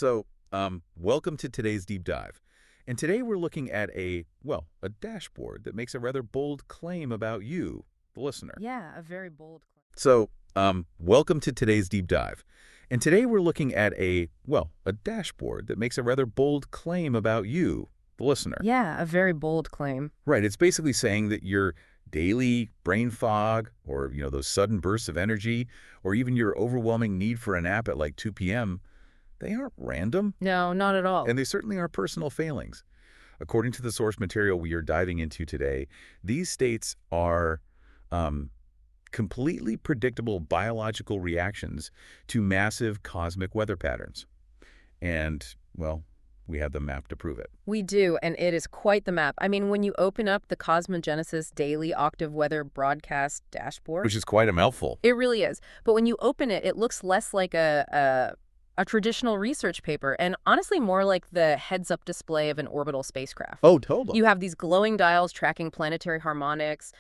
Welcome to today's deep dive. And today we're looking at a dashboard that makes a rather bold claim about you, the listener. Yeah, a very bold claim. Welcome to today's deep dive. And today we're looking at a dashboard that makes a rather bold claim about you, the listener. Yeah, a very bold claim. Right. It's basically saying that your daily brain fog or, those sudden bursts of energy or even your overwhelming need for a nap at like 2 p.m., they aren't random. No, not at all. And they certainly are personal failings. According to the source material we are diving into today, these states are completely predictable biological reactions to massive cosmic weather patterns. And, we have the map to prove it. We do, and it is quite the map. I mean, when you open up the Cosmogenesis daily octave weather broadcast dashboard. Which is quite a mouthful. It really is. But when you open it, it looks less like a traditional research paper, and honestly more like the heads-up display of an orbital spacecraft. Oh, totally. You have these glowing dials tracking planetary harmonics,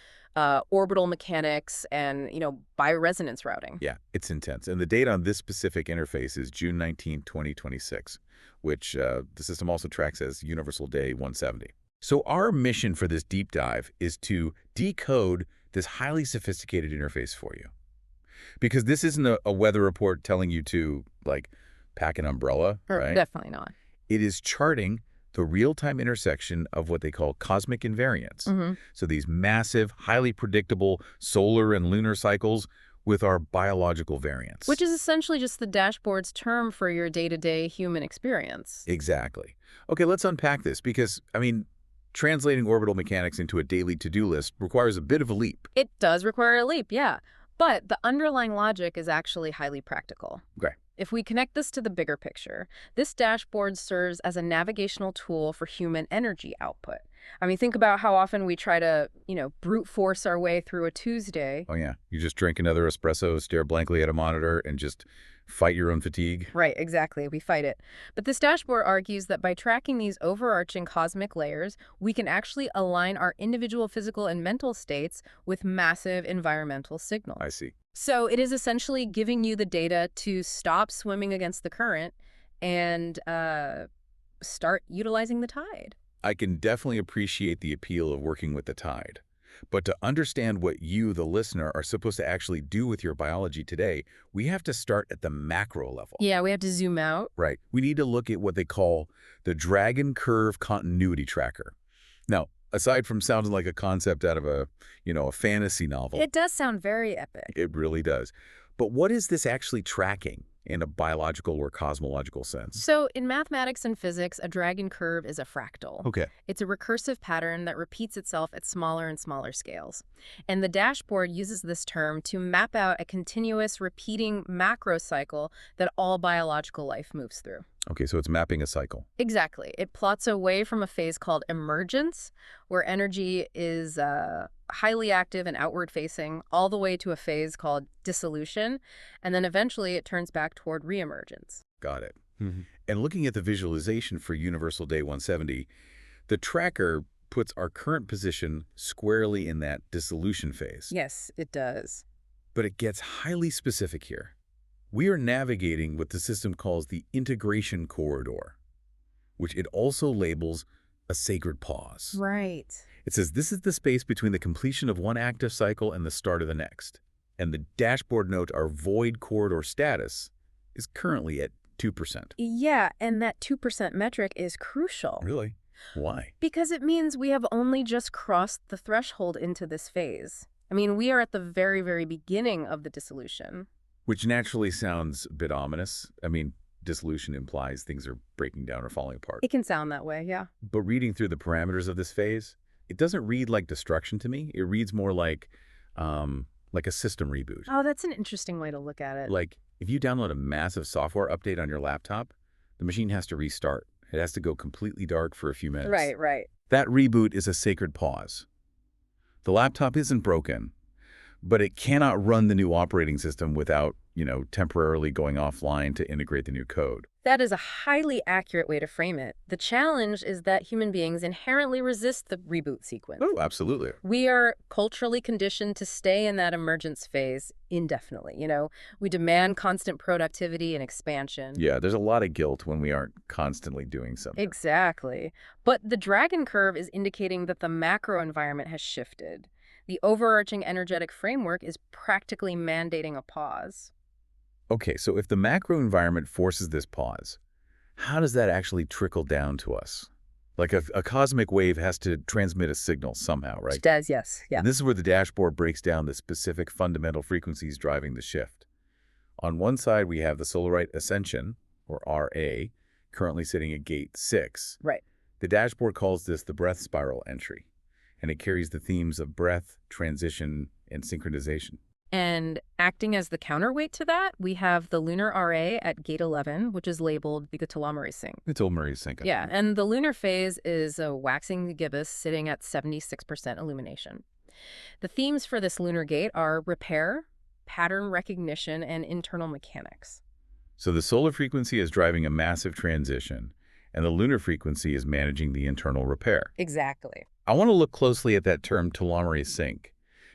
orbital mechanics, and, bioresonance routing. Yeah, it's intense. And the date on this specific interface is June 19, 2026, which the system also tracks as Universal Day 170. So our mission for this deep dive is to decode this highly sophisticated interface for you. Because this isn't a weather report telling you to, pack an umbrella, right? Definitely not. It is charting the real-time intersection of what they call cosmic invariants. Mm-hmm. So these massive, highly predictable solar and lunar cycles with our biological variants. Which is essentially just the dashboard's term for your day-to-day human experience. Exactly. Okay, let's unpack this because, translating orbital mechanics into a daily to-do list requires a bit of a leap. It does require a leap, yeah. But the underlying logic is actually highly practical. Okay. If we connect this to the bigger picture, this dashboard serves as a navigational tool for human energy output. Think about how often we try to, brute force our way through a Tuesday. Oh, yeah. You just drink another espresso, stare blankly at a monitor, and just fight your own fatigue. Right, exactly. We fight it. But this dashboard argues that by tracking these overarching cosmic layers, we can actually align our individual physical and mental states with massive environmental signals. I see. So it is essentially giving you the data to stop swimming against the current and start utilizing the tide. I can definitely appreciate the appeal of working with the tide. But to understand what you, the listener, are supposed to actually do with your biology today, we have to start at the macro level. Yeah, we have to zoom out. Right. We need to look at what they call the Dragon Curve Continuity Tracker. Now, aside from sounding like a concept out of a fantasy novel. It does sound very epic. It really does. But what is this actually tracking in a biological or cosmological sense? So in mathematics and physics, a dragon curve is a fractal. Okay. It's a recursive pattern that repeats itself at smaller and smaller scales. And the dashboard uses this term to map out a continuous repeating macro cycle that all biological life moves through. Okay, so it's mapping a cycle. Exactly. It plots away from a phase called emergence, where energy is highly active and outward-facing, all the way to a phase called dissolution, and then eventually it turns back toward reemergence. Got it. Mm-hmm. And looking at the visualization for Universal Day 170, the tracker puts our current position squarely in that dissolution phase. Yes, it does. But it gets highly specific here. We are navigating what the system calls the integration corridor, which it also labels a sacred pause. Right. It says this is the space between the completion of one active cycle and the start of the next. And the dashboard note our void corridor status is currently at 2%. Yeah, and that 2% metric is crucial. Really? Why? Because it means we have only just crossed the threshold into this phase. We are at the very, very beginning of the dissolution. Which naturally sounds a bit ominous. Dissolution implies things are breaking down or falling apart. It can sound that way, yeah. But reading through the parameters of this phase, it doesn't read like destruction to me. It reads more like a system reboot. Oh, that's an interesting way to look at it. Like if you download a massive software update on your laptop, the machine has to restart. It has to go completely dark for a few minutes. Right. That reboot is a sacred pause. The laptop isn't broken, but it cannot run the new operating system without temporarily going offline to integrate the new code. That is a highly accurate way to frame it. The challenge is that human beings inherently resist the reboot sequence. Oh, absolutely. We are culturally conditioned to stay in that emergence phase indefinitely. We demand constant productivity and expansion. Yeah, there's a lot of guilt when we aren't constantly doing something. Exactly. But the dragon curve is indicating that the macro environment has shifted. The overarching energetic framework is practically mandating a pause. Okay, so if the macro environment forces this pause, how does that actually trickle down to us? Like a cosmic wave has to transmit a signal somehow, It right? does, yes. Yeah. And this is where the dashboard breaks down the specific fundamental frequencies driving the shift. On one side, we have the Solarite Ascension, or RA, currently sitting at gate 6. Right. The dashboard calls this the breath spiral entry, and it carries the themes of breath, transition, and synchronization. And acting as the counterweight to that, we have the lunar RA at gate 11, which is labeled the telomerase sync. The telomerase sync. Yeah, and the lunar phase is a waxing the gibbous sitting at 76% illumination. The themes for this lunar gate are repair, pattern recognition, and internal mechanics. So the solar frequency is driving a massive transition, and the lunar frequency is managing the internal repair. Exactly. I want to look closely at that term telomerase sync,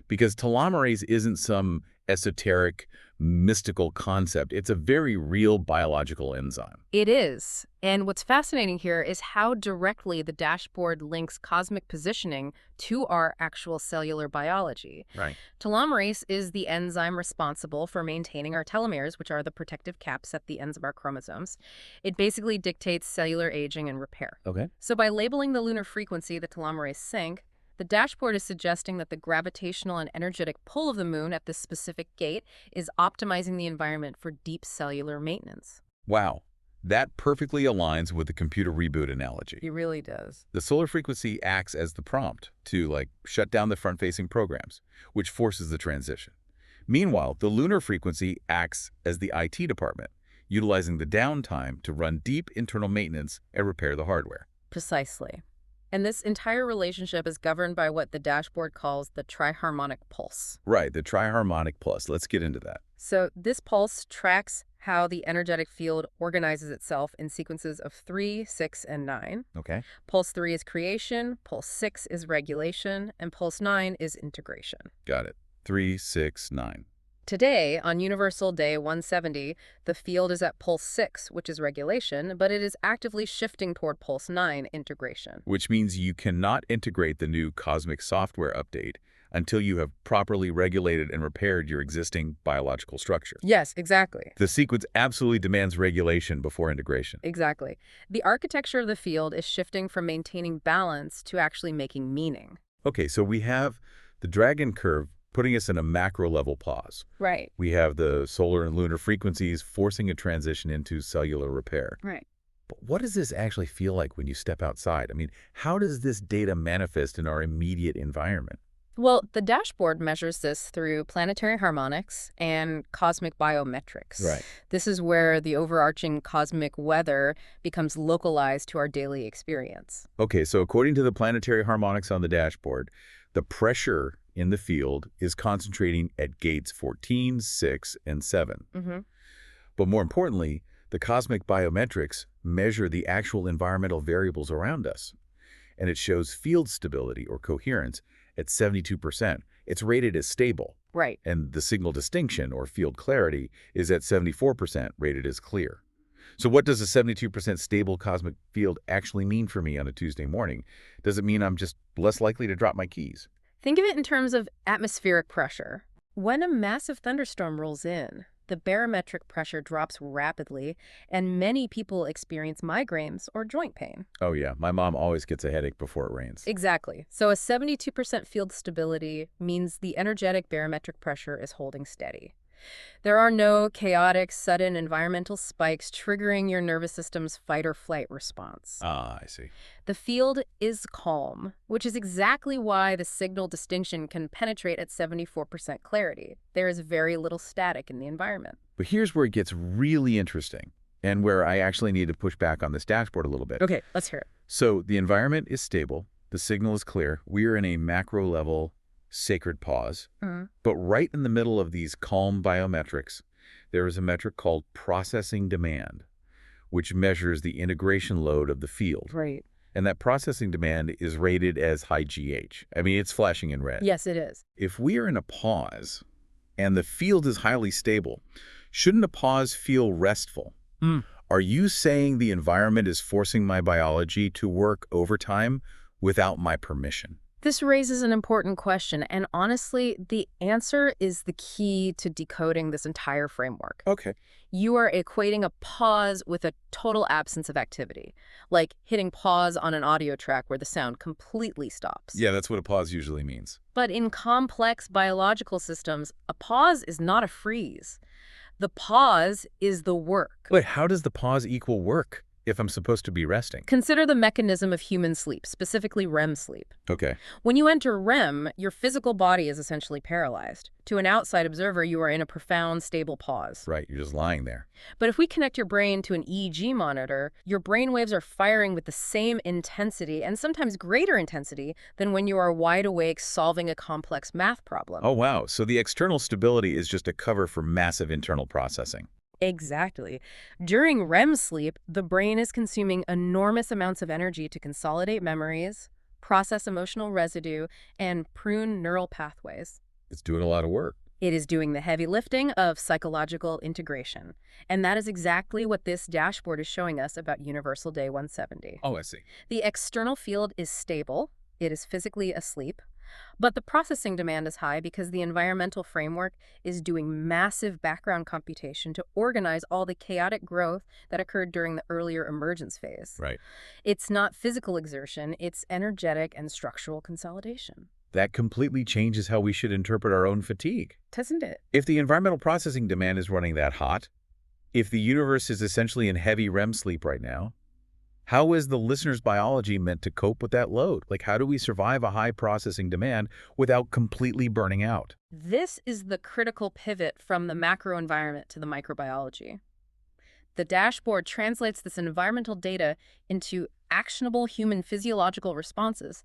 because telomerase isn't some esoteric, mystical concept. It's a very real biological enzyme. It is. And what's fascinating here is how directly the dashboard links cosmic positioning to our actual cellular biology. Right. Telomerase is the enzyme responsible for maintaining our telomeres, which are the protective caps at the ends of our chromosomes. It basically dictates cellular aging and repair. Okay. So by labeling the lunar frequency the telomerase sync, the dashboard is suggesting that the gravitational and energetic pull of the moon at this specific gate is optimizing the environment for deep cellular maintenance. Wow. That perfectly aligns with the computer reboot analogy. It really does. The solar frequency acts as the prompt to, shut down the front-facing programs, which forces the transition. Meanwhile, the lunar frequency acts as the IT department, utilizing the downtime to run deep internal maintenance and repair the hardware. Precisely. And this entire relationship is governed by what the dashboard calls the triharmonic pulse. Right, the triharmonic plus. Let's get into that. So this pulse tracks how the energetic field organizes itself in sequences of 3, 6, and 9. Okay. Pulse 3 is creation, pulse 6 is regulation, and pulse 9 is integration. Got it. 3, 6, 9. Today, on Universal Day 170, the field is at pulse 6, which is regulation, but it is actively shifting toward pulse 9, integration. Which means you cannot integrate the new cosmic software update until you have properly regulated and repaired your existing biological structure. Yes, exactly. The sequence absolutely demands regulation before integration. Exactly. The architecture of the field is shifting from maintaining balance to actually making meaning. Okay, so we have the dragon curve putting us in a macro-level pause. Right. We have the solar and lunar frequencies forcing a transition into cellular repair. Right. But what does this actually feel like when you step outside? I mean, how does this data manifest in our immediate environment? Well, the dashboard measures this through planetary harmonics and cosmic biometrics. Right. This is where the overarching cosmic weather becomes localized to our daily experience. Okay, so according to the planetary harmonics on the dashboard, the pressure in the field is concentrating at gates 14, 6, and 7. Mm-hmm. But more importantly, the cosmic biometrics measure the actual environmental variables around us. And it shows field stability or coherence at 72%. It's rated as stable. Right. And the signal distinction or field clarity is at 74%, rated as clear. So what does a 72% stable cosmic field actually mean for me on a Tuesday morning? Does it mean I'm just less likely to drop my keys? Think of it in terms of atmospheric pressure. When a massive thunderstorm rolls in, the barometric pressure drops rapidly, and many people experience migraines or joint pain. Oh yeah, my mom always gets a headache before it rains. Exactly. So a 72% field stability means the energetic barometric pressure is holding steady. There are no chaotic, sudden environmental spikes triggering your nervous system's fight or flight response. Ah, I see. The field is calm, which is exactly why the signal distinction can penetrate at 74% clarity. There is very little static in the environment. But here's where it gets really interesting, and where I actually need to push back on this dashboard a little bit. Okay, let's hear it. So the environment is stable, the signal is clear, we're in a macro level sacred pause. Mm-hmm. But right in the middle of these calm biometrics, There is a metric called processing demand, which measures the integration load of the field. Right. And that processing demand is rated as high GH. I mean, it's flashing in red. Yes, it is. If we are in a pause and the field is highly stable, shouldn't a pause feel restful? Are you saying the environment is forcing my biology to work overtime without my permission? This raises an important question, and honestly, the answer is the key to decoding this entire framework. Okay. You are equating a pause with a total absence of activity, like hitting pause on an audio track where the sound completely stops. Yeah, that's what a pause usually means. But in complex biological systems, a pause is not a freeze. The pause is the work. But how does the pause equal work if I'm supposed to be resting? Consider the mechanism of human sleep, specifically REM sleep. Okay. When you enter REM, your physical body is essentially paralyzed. To an outside observer, you are in a profound, stable pause. Right, you're just lying there. But if we connect your brain to an EEG monitor, your brain waves are firing with the same intensity and sometimes greater intensity than when you are wide awake solving a complex math problem. Oh, wow. So the external stability is just a cover for massive internal processing. Exactly. During REM sleep, the brain is consuming enormous amounts of energy to consolidate memories, process emotional residue, and prune neural pathways. It's doing a lot of work. It is doing the heavy lifting of psychological integration. And that is exactly what this dashboard is showing us about Universal Day 170. Oh, I see. The external field is stable. It is physically asleep. But the processing demand is high because the environmental framework is doing massive background computation to organize all the chaotic growth that occurred during the earlier emergence phase. Right. It's not physical exertion, it's energetic and structural consolidation. That completely changes how we should interpret our own fatigue. Doesn't it? If the environmental processing demand is running that hot, if the universe is essentially in heavy REM sleep right now, how is the listener's biology meant to cope with that load? Like, how do we survive a high processing demand without completely burning out? This is the critical pivot from the macro environment to the microbiology. The dashboard translates this environmental data into actionable human physiological responses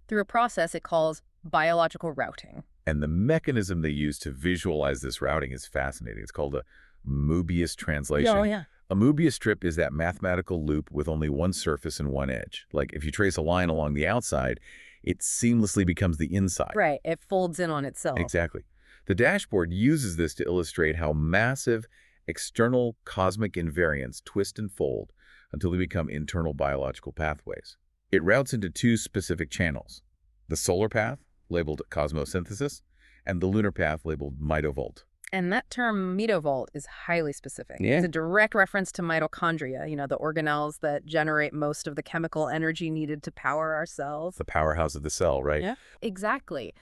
through a process it calls biological routing. And the mechanism they use to visualize this routing is fascinating. It's called a Mobius translation. Oh, yeah. A Mobius strip is that mathematical loop with only one surface and one edge. Like, if you trace a line along the outside, it seamlessly becomes the inside. Right, it folds in on itself. Exactly. The dashboard uses this to illustrate how massive external cosmic invariants twist and fold until they become internal biological pathways. It routes into two specific channels: the solar path, labeled cosmosynthesis, and the lunar path, labeled mitovolt. And that term mitovolt is highly specific. Yeah. It's a direct reference to mitochondria, the organelles that generate most of the chemical energy needed to power our cells. The powerhouse of the cell, right? Yeah. Exactly.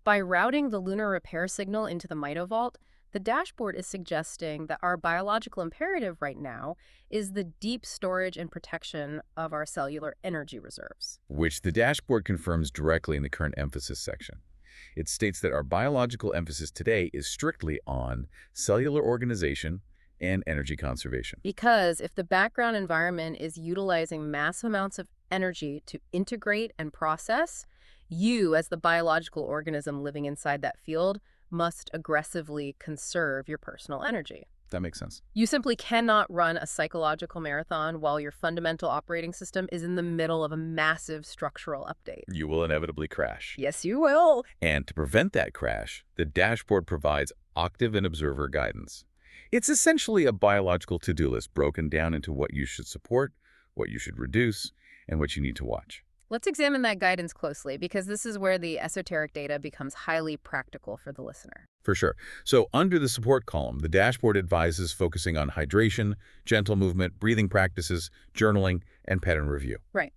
By routing the lunar repair signal into the mitovolt, the dashboard is suggesting that our biological imperative right now is the deep storage and protection of our cellular energy reserves. Which the dashboard confirms directly in the current emphasis section. It states that our biological emphasis today is strictly on cellular organization and energy conservation. Because if the background environment is utilizing mass amounts of energy to integrate and process, you, as the biological organism living inside that field, must aggressively conserve your personal energy. That makes sense. You simply cannot run a psychological marathon while your fundamental operating system is in the middle of a massive structural update. You will inevitably crash. Yes, you will. And to prevent that crash, the dashboard provides octave and observer guidance. It's essentially a biological to-do list broken down into what you should support, what you should reduce, and what you need to watch. Let's examine that guidance closely, because this is where the esoteric data becomes highly practical for the listener. For sure. So under the support column, the dashboard advises focusing on hydration, gentle movement, breathing practices, journaling, and pattern review. Right.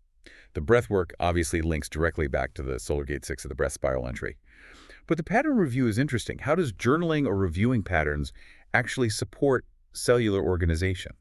The breath work obviously links directly back to the Solar Gate 6 of the breath spiral entry. But the pattern review is interesting. How does journaling or reviewing patterns actually support cellular organization?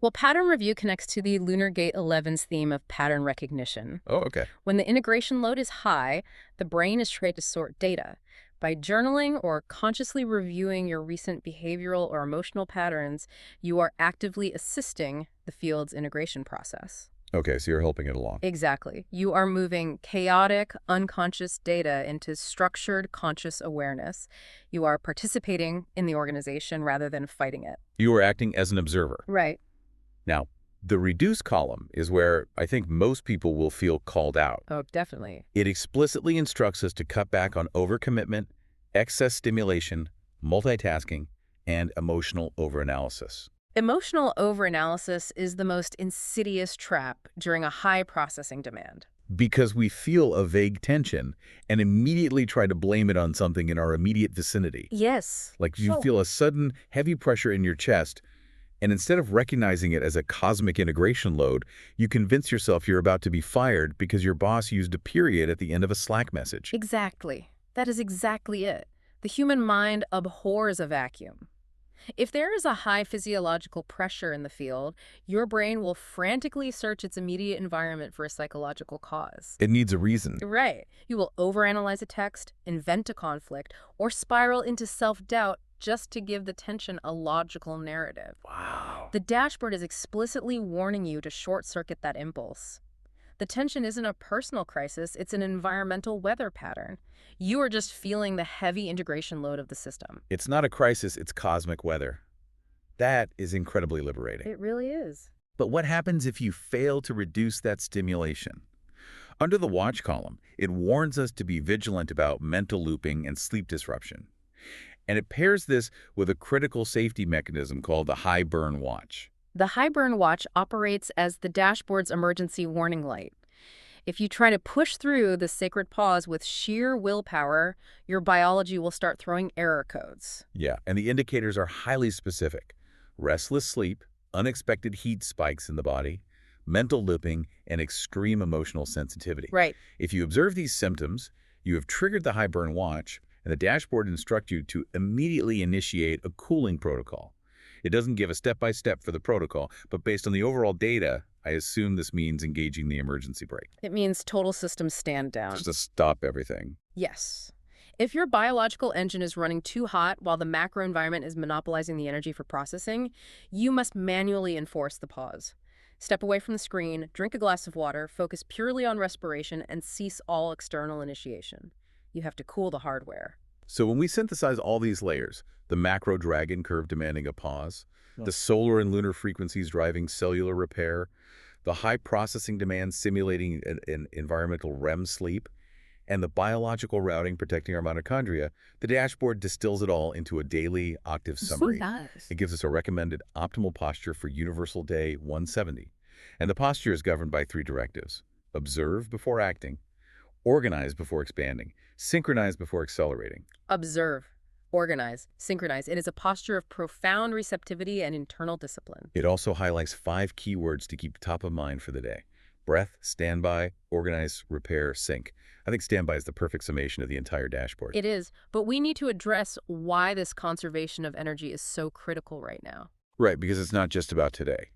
Well, pattern review connects to the Lunar Gate 11's theme of pattern recognition. Oh, okay. When the integration load is high, the brain is trained to sort data. By journaling or consciously reviewing your recent behavioral or emotional patterns, you are actively assisting the field's integration process. Okay, so you're helping it along. Exactly. You are moving chaotic, unconscious data into structured, conscious awareness. You are participating in the organization rather than fighting it. You are acting as an observer. Right. Now, the reduce column is where I think most people will feel called out. Oh, definitely. It explicitly instructs us to cut back on overcommitment, excess stimulation, multitasking, and emotional overanalysis. Emotional overanalysis is the most insidious trap during a high processing demand. Because we feel a vague tension and immediately try to blame it on something in our immediate vicinity. Yes. Like you feel a sudden, heavy pressure in your chest, and instead of recognizing it as a cosmic integration load, you convince yourself you're about to be fired because your boss used a period at the end of a Slack message. Exactly. That is exactly it. The human mind abhors a vacuum. If there is a high physiological pressure in the field, your brain will frantically search its immediate environment for a psychological cause. It needs a reason. Right. You will overanalyze a text, invent a conflict, or spiral into self-doubt just to give the tension a logical narrative. Wow. The dashboard is explicitly warning you to short-circuit that impulse. The tension isn't a personal crisis, it's an environmental weather pattern. You are just feeling the heavy integration load of the system. It's not a crisis, it's cosmic weather. That is incredibly liberating. It really is. But what happens if you fail to reduce that stimulation? Under the watch column, it warns us to be vigilant about mental looping and sleep disruption. And it pairs this with a critical safety mechanism called the high burn watch. The high burn watch operates as the dashboard's emergency warning light. If you try to push through the sacred pause with sheer willpower, your biology will start throwing error codes. Yeah, and the indicators are highly specific. Restless sleep, unexpected heat spikes in the body, mental looping, and extreme emotional sensitivity. Right. If you observe these symptoms, you have triggered the high burn watch, and the dashboard instructs you to immediately initiate a cooling protocol. It doesn't give a step-by-step for the protocol, but based on the overall data, I assume this means engaging the emergency brake. It means total system stand down. Just to stop everything. Yes. If your biological engine is running too hot while the macro environment is monopolizing the energy for processing, you must manually enforce the pause. Step away from the screen, drink a glass of water, focus purely on respiration, and cease all external initiation. You have to cool the hardware. So when we synthesize all these layers, the macro dragon curve demanding a pause, the solar and lunar frequencies driving cellular repair, the high processing demand simulating an environmental REM sleep, and the biological routing protecting our mitochondria, the dashboard distills it all into a daily octave summary. It gives us a recommended optimal posture for Universal Day 170. And the posture is governed by 3 directives: observe before acting, organize before expanding, synchronize before accelerating. Observe, organize, synchronize. It is a posture of profound receptivity and internal discipline. It also highlights 5 keywords to keep top of mind for the day: breath, standby, organize, repair, sync. I think standby is the perfect summation of the entire dashboard. It is, but we need to address why this conservation of energy is so critical right now. Right, because it's not just about today.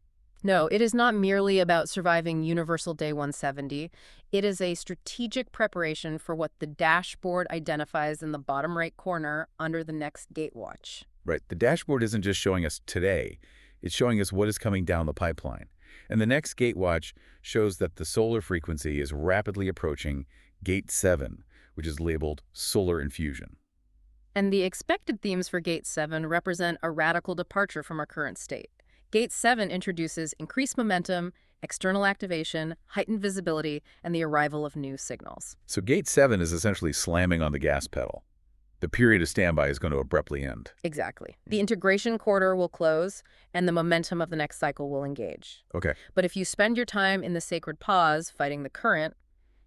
No, it is not merely about surviving Universal Day 170. It is a strategic preparation for what the dashboard identifies in the bottom right corner under the next gatewatch. Right, the dashboard isn't just showing us today, it's showing us what is coming down the pipeline. And the next gatewatch shows that the solar frequency is rapidly approaching Gate 7, which is labeled Solar Infusion. And the expected themes for Gate 7 represent a radical departure from our current state. Gate 7 introduces increased momentum, external activation, heightened visibility, and the arrival of new signals. So Gate 7 is essentially slamming on the gas pedal. The period of standby is going to abruptly end. Exactly. The integration quarter will close, and the momentum of the next cycle will engage. Okay. But if you spend your time in the sacred pause fighting the current,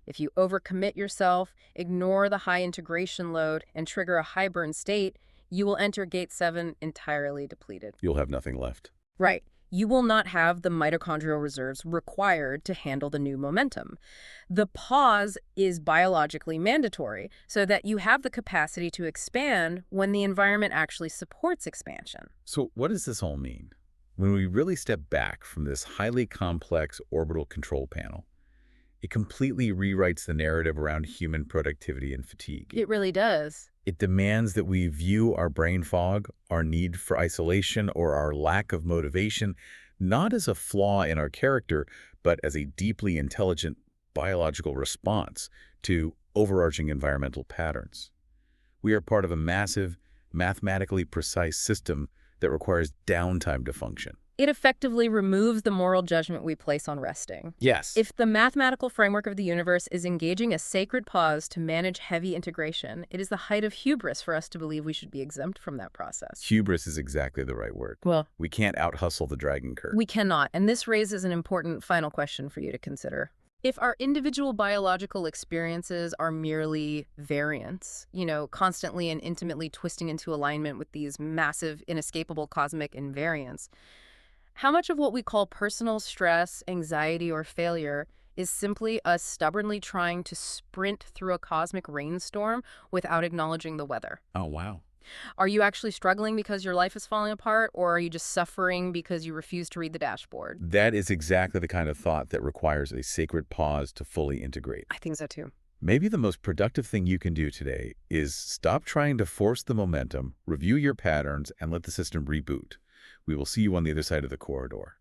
if you overcommit yourself, ignore the high integration load, and trigger a high burn state, you will enter Gate 7 entirely depleted. You'll have nothing left. Right. You will not have the mitochondrial reserves required to handle the new momentum. The pause is biologically mandatory so that you have the capacity to expand when the environment actually supports expansion. So what does this all mean? When we really step back from this highly complex orbital control panel, it completely rewrites the narrative around human productivity and fatigue. It really does. It demands that we view our brain fog, our need for isolation, or our lack of motivation not as a flaw in our character, but as a deeply intelligent biological response to overarching environmental patterns. We are part of a massive, mathematically precise system that requires downtime to function. It effectively removes the moral judgment we place on resting. Yes. If the mathematical framework of the universe is engaging a sacred pause to manage heavy integration, it is the height of hubris for us to believe we should be exempt from that process. Hubris is exactly the right word. Well, We can't out-hustle the dragon curve. we cannot, and this raises an important final question for you to consider. If our individual biological experiences are merely variants, constantly and intimately twisting into alignment with these massive, inescapable cosmic invariants, how much of what we call personal stress, anxiety, or failure is simply us stubbornly trying to sprint through a cosmic rainstorm without acknowledging the weather? Oh, wow. Are you actually struggling because your life is falling apart, or are you just suffering because you refuse to read the dashboard? That is exactly the kind of thought that requires a sacred pause to fully integrate. I think so too. Maybe the most productive thing you can do today is stop trying to force the momentum, review your patterns, and let the system reboot. We will see you on the other side of the corridor.